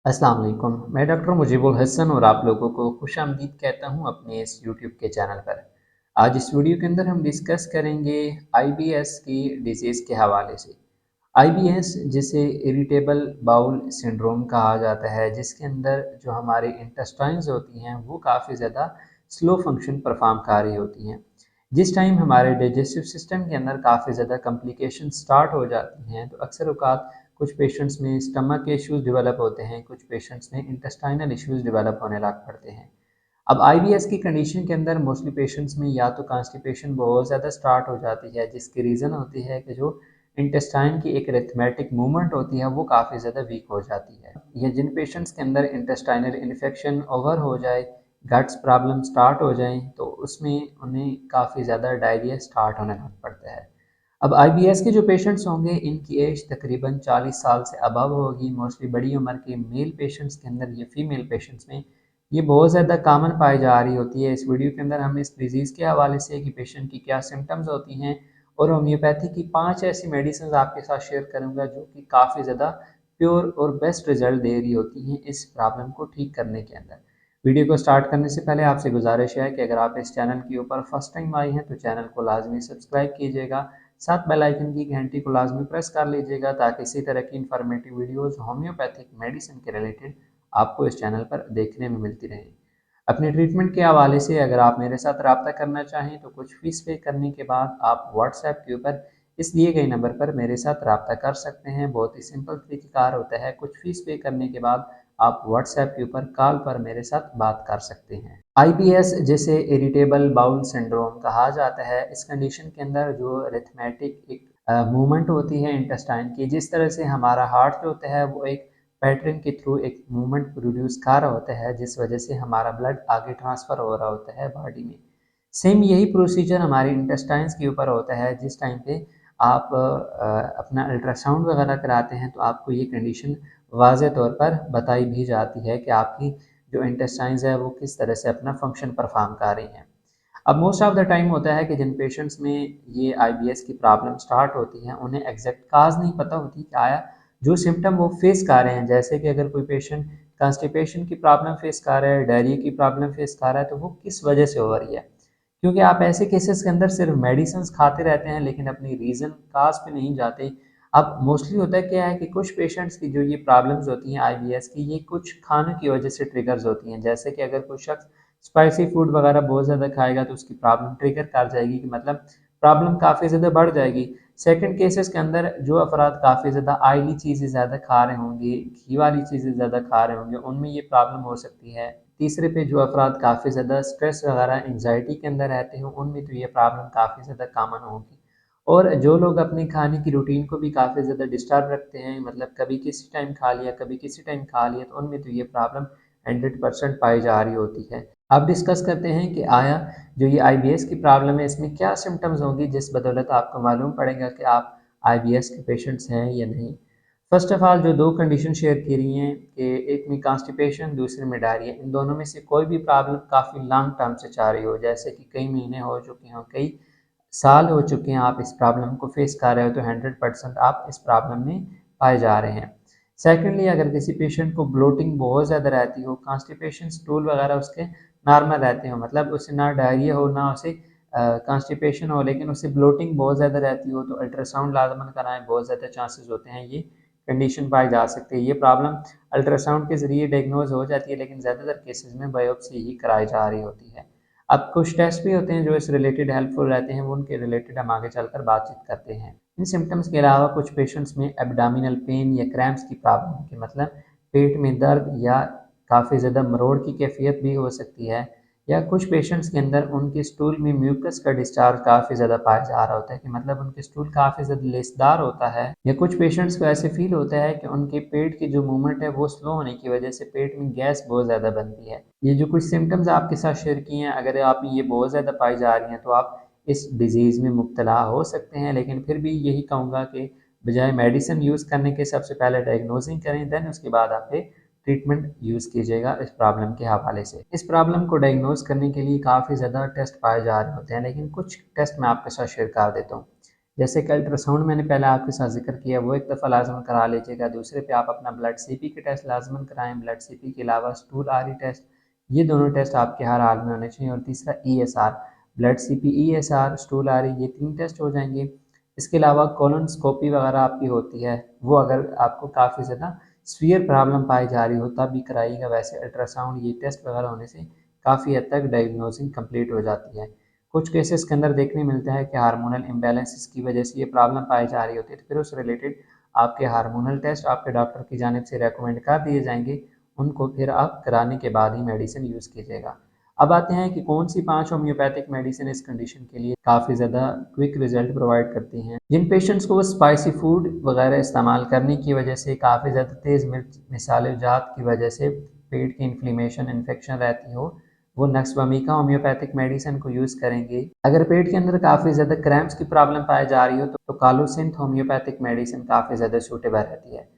अस्सलाम वालेकुम। मैं डॉक्टर मुजीबुल हसन और आप लोगों को खुशामदीद कहता हूँ अपने इस यूट्यूब के चैनल पर। आज इस वीडियो के अंदर हम डिस्कस करेंगे आईबीएस की डिजीज़ के हवाले से। आईबीएस जिसे इरिटेबल बाउल सिंड्रोम कहा जाता है, जिसके अंदर जो हमारे इंटेस्टाइन्स होती हैं वो काफ़ी ज़्यादा स्लो फंक्शन परफॉर्म कर रही होती हैं। जिस टाइम हमारे डाइजेस्टिव सिस्टम के अंदर काफ़ी ज़्यादा कॉम्प्लिकेशन स्टार्ट हो जाती हैं, तो अक्सर औक़ात कुछ पेशेंट्स में स्टमक के इश्यूज़ डेवलप होते हैं, कुछ पेशेंट्स में इंटेस्टाइनल इश्यूज़ डेवलप होने लग पड़ते हैं। अब आईबीएस की कंडीशन के अंदर मोस्टली पेशेंट्स में या तो कॉन्स्टिपेशन बहुत ज़्यादा स्टार्ट हो जाती है, जिसकी रीज़न होती है कि जो इंटेस्टाइन की एक अरिथमेटिक मूवमेंट होती है वो काफ़ी ज़्यादा वीक हो जाती है। या जिन पेशेंट्स के अंदर इंटेस्टाइनल इन्फेक्शन ओवर हो जाए, गट्स प्रॉब्लम स्टार्ट हो जाएँ, तो उसमें उन्हें काफ़ी ज़्यादा डायरिया स्टार्ट होने लग पड़ता है। अब आईबीएस के जो पेशेंट्स होंगे इनकी एज तकरीबन 40 साल से अबव होगी। मोस्टली बड़ी उम्र के मेल पेशेंट्स के अंदर या फीमेल पेशेंट्स में ये बहुत ज़्यादा कॉमन पाई जा रही होती है। इस वीडियो के अंदर हम इस डिज़ीज़ के हवाले से कि पेशेंट की क्या सिम्टम्स होती हैं और होम्योपैथी की 5 ऐसी मेडिसिन आपके साथ शेयर करूँगा जो कि काफ़ी ज़्यादा प्योर और बेस्ट रिज़ल्ट दे रही होती हैं इस प्रॉब्लम को ठीक करने के अंदर। वीडियो को स्टार्ट करने से पहले आपसे गुजारिश है कि अगर आप इस चैनल के ऊपर फर्स्ट टाइम आए हैं तो चैनल को लाजमी सब्सक्राइब कीजिएगा, साथ बेल आइकन की घंटी को लाजमी प्रेस कर लीजिएगा ताकि इसी तरह की इन्फॉर्मेटिव वीडियोस होम्योपैथिक मेडिसिन के रिलेटेड आपको इस चैनल पर देखने में मिलती रहें। अपने ट्रीटमेंट के हवाले से अगर आप मेरे साथ रब्ता करना चाहें तो कुछ फ़ीस पे करने के बाद आप व्हाट्सएप के ऊपर इस दिए गए नंबर पर मेरे साथ रब्ता कर सकते हैं। बहुत ही सिंपल तरीक़ेकार होता है। कुछ फ़ीस पे करने के बाद आप व्हाट्सएप के ऊपर कॉल पर मेरे साथ बात कर सकते हैं। आईबीएस जिसे इरिटेबल बाउल सिंड्रोम कहा जाता है, इस कंडीशन के अंदर जो अरिथमेटिक एक मूवमेंट होती है इंटेस्टाइन की, जिस तरह से हमारा हार्ट जो होता है वो एक पैटर्न के थ्रू एक मूवमेंट प्रोड्यूस कर रहा होता है, जिस वजह से हमारा ब्लड आगे ट्रांसफ़र हो रहा होता है बॉडी में। सेम यही प्रोसीजर हमारे इंटेस्टाइन्स के ऊपर होता है। जिस टाइम पे आप अपना अल्ट्रासाउंड वगैरह कराते हैं तो आपको ये कंडीशन वाज़े तौर पर बताई भी जाती है कि आपकी जो इंटेस्टाइन्स है वो किस तरह से अपना फंक्शन परफॉर्म कर रही हैं। अब मोस्ट ऑफ द टाइम होता है कि जिन पेशेंट्स में ये आईबीएस की प्रॉब्लम स्टार्ट होती है उन्हें एग्जैक्ट काज नहीं पता होती कि आया जो सिम्टम वो फेस कर रहे हैं, जैसे कि अगर कोई पेशेंट कॉन्स्टिपेशन की प्रॉब्लम फेस कर रहा है, डायरिया की प्रॉब्लम फेस कर रहा है, तो वो किस वजह से हो रही है। क्योंकि आप ऐसे केसेस के अंदर सिर्फ मेडिसिन खाते रहते हैं लेकिन अपनी रीज़न काज पे नहीं जाते। अब मोस्टली होता है क्या है कि कुछ पेशेंट्स की जो ये प्रॉब्लम्स होती हैं आईबीएस की, ये कुछ खाने की वजह से ट्रिगर्स होती हैं। जैसे कि अगर कोई शख्स स्पाइसी फूड वगैरह बहुत ज़्यादा खाएगा तो उसकी प्रॉब्लम ट्रिगर कर जाएगी, कि मतलब प्रॉब्लम काफ़ी ज़्यादा बढ़ जाएगी। सेकंड केसेस के अंदर जो अफराद काफ़ी ज़्यादा ऑयली चीज़ें ज़्यादा खा रहे होंगे, घी वाली चीज़ें ज़्यादा खा रहे होंगे, उनमें ये प्रॉब्लम हो सकती है। तीसरे पे जो अफराद काफ़ी ज़्यादा स्ट्रेस वगैरह एंग्जायटी के अंदर रहते हो, उनमें तो ये प्रॉब्लम काफ़ी ज़्यादा कॉमन होगी। और जो लोग अपनी खाने की रूटीन को भी काफ़ी ज़्यादा डिस्टर्ब रखते हैं, मतलब कभी किसी टाइम खा लिया, कभी किसी टाइम खा लिया, तो उनमें तो ये प्रॉब्लम 100% पाई जा रही होती है। अब डिस्कस करते हैं कि आया जो ये आईबीएस की प्रॉब्लम है इसमें क्या सिम्टम्स होंगी जिस बदौलत आपको मालूम पड़ेगा कि आप आईबीएस के पेशेंट्स हैं या नहीं। फर्स्ट ऑफ ऑल जो 2 कंडीशन शेयर की रही हैं कि एक में कॉन्स्टिपेशन, दूसरे में डायरिया, इन दोनों में से कोई भी प्रॉब्लम काफ़ी लॉन्ग टर्म से चल रही हो, जैसे कि कई महीने हो चुके हों, कई साल हो चुके हैं आप इस प्रॉब्लम को फेस कर रहे हो, तो 100% आप इस प्रॉब्लम में पाए जा रहे हैं। सेकेंडली अगर किसी पेशेंट को ब्लोटिंग बहुत ज़्यादा रहती हो, कॉन्स्टिपेशन, स्टूल वगैरह उसके नॉर्मल रहते हो, मतलब उसे ना डायरिया हो ना उसे कॉन्स्टिपेशन हो, लेकिन उसे ब्लोटिंग बहुत ज़्यादा रहती हो, तो अल्ट्रासाउंड लाजमन कराएं। बहुत ज़्यादा चांसेस होते हैं ये कंडीशन पाई जा सकती है। ये प्रॉब्लम अल्ट्रासाउंड के ज़रिए डायग्नोज हो जाती है लेकिन ज़्यादातर केसेस में बायोप्सी ही कराई जा रही होती है। अब कुछ टेस्ट भी होते हैं जो इस रिलेटेड हेल्पफुल रहते हैं, वो उनके रिलेटेड हम आगे चलकर बातचीत करते हैं। इन सिम्टम्स के अलावा कुछ पेशेंट्स में एब्डोमिनल पेन या क्रैम्प्स की प्रॉब्लम की, मतलब पेट में दर्द या काफ़ी ज़्यादा मरोड़ की कैफियत भी हो सकती है। या कुछ पेशेंट्स के अंदर उनके स्टूल में म्यूकस का डिस्चार्ज काफ़ी ज़्यादा पाया जा रहा होता है, कि मतलब उनके स्टूल काफ़ी ज़्यादा लेसदार होता है। या कुछ पेशेंट्स को ऐसे फील होता है कि उनके पेट की जो मूवमेंट है वो स्लो होने की वजह से पेट में गैस बहुत ज़्यादा बनती है। ये जो कुछ सिम्टम्स आपके साथ शेयर किए हैं, अगर आप ये बहुत ज़्यादा पाई जा रही हैं तो आप इस डिज़ीज़ में मुब्तला हो सकते हैं। लेकिन फिर भी यही कहूँगा कि बजाय मेडिसिन यूज़ करने के सबसे पहले डायग्नोसिंग करें, देन उसके बाद आप ट्रीटमेंट यूज़ कीजिएगा इस प्रॉब्लम के हवाले से। इस प्रॉब्लम को डायग्नोज़ करने के लिए काफ़ी ज़्यादा टेस्ट पाए जा रहे होते हैं, लेकिन कुछ टेस्ट मैं आपके साथ शेयर कर देता हूँ। जैसे कि अल्ट्रासाउंड मैंने पहले आपके साथ ज़िक्र किया, वो एक दफ़ा लाज़मन करा लीजिएगा। दूसरे पे आप अपना ब्लड सीपी के टेस्ट लाज़मन कराएँ, ब्लड सीपी के अलावा स्टूल आरी टेस्ट, ये दोनों टेस्ट आपके हर हाल में होने चाहिए। और तीसरा ESR, blood CP, ESR, stool आरी, ये 3 टेस्ट हो जाएँगे। इसके अलावा कोलोनोस्कोपी वगैरह आपकी होती है, वो अगर आपको काफ़ी ज़्यादा सीवियर प्रॉब्लम पाई जा रही हो तब भी कराइएगा। वैसे अल्ट्रासाउंड, ये टेस्ट वगैरह होने से काफ़ी हद तक डायग्नोसिंग कंप्लीट हो जाती है। कुछ केसेस के अंदर देखने मिलता है कि हार्मोनल इम्बैलेंसेस की वजह से ये प्रॉब्लम पाई जा रही होती है, तो फिर उस रिलेटेड आपके हार्मोनल टेस्ट आपके डॉक्टर की जानिब से रेकमेंड कर दिए जाएंगे, उनको फिर आप कराने के बाद ही मेडिसिन यूज़ कीजिएगा। अब आते हैं कि कौन सी 5 होम्योपैथिक मेडिसिन इस कंडीशन के लिए काफ़ी ज़्यादा क्विक रिजल्ट प्रोवाइड करती हैं। जिन पेशेंट्स को स्पाइसी फूड वगैरह इस्तेमाल करने की वजह से, काफ़ी ज़्यादा तेज़ मिर्च मसाले जात की वजह से पेट की इन्फ्लेमेशन, इन्फेक्शन रहती हो, वो नक्सवामिका होम्योपैथिक मेडिसिन को यूज़ करेंगे। अगर पेट के अंदर काफ़ी ज़्यादा क्रैम्प्स की प्रॉब्लम पाई जा रही हो तो कालोसिंथ होम्योपैथिक मेडिसिन काफ़ी ज़्यादा सूटेबल रहती है।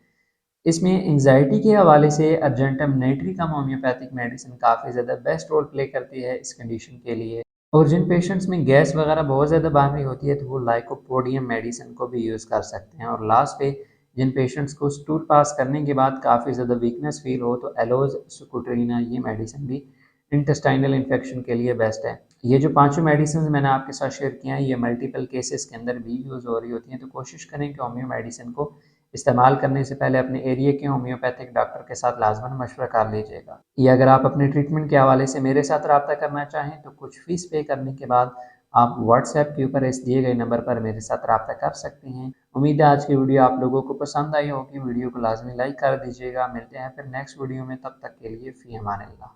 इसमें एंग्जाइटी के हवाले से अर्जेंटम नाइट्रिकम होम्योपैथिक मेडिसिन काफ़ी ज़्यादा बेस्ट रोल प्ले करती है इस कंडीशन के लिए। और जिन पेशेंट्स में गैस वगैरह बहुत ज़्यादा बन रही होती है तो वो लाइकोपोडियम मेडिसिन को भी यूज़ कर सकते हैं। और लास्ट पे जिन पेशेंट्स को स्टूल पास करने के बाद काफ़ी ज़्यादा वीकनेस फील हो तो एलोज सुकुट्रीना, ये मेडिसिन भी इंटेस्टाइनल इन्फेक्शन के लिए बेस्ट है। ये जो पांचों मेडिसिन मैंने आपके साथ शेयर किया है, ये मल्टीपल केसेस के अंदर भी यूज़ हो रही होती हैं, तो कोशिश करें कि होम्यो मेडिसिन को इस्तेमाल करने से पहले अपने एरिया के होम्योपैथिक डॉक्टर के साथ लाजमन मशवरा कर लीजिएगा। या अगर आप अपने ट्रीटमेंट के हवाले से मेरे साथ रब्ता करना चाहें तो कुछ फ़ीस पे करने के बाद आप व्हाट्सएप के ऊपर इस दिए गए नंबर पर मेरे साथ रब्ता कर सकते हैं। उम्मीद है आज की वीडियो आप लोगों को पसंद आई होगी। वीडियो को लाजमी लाइक कर दीजिएगा। मिलते हैं फिर नेक्स्ट वीडियो में, तब तक के लिए फ़ी अमान अल्लाह।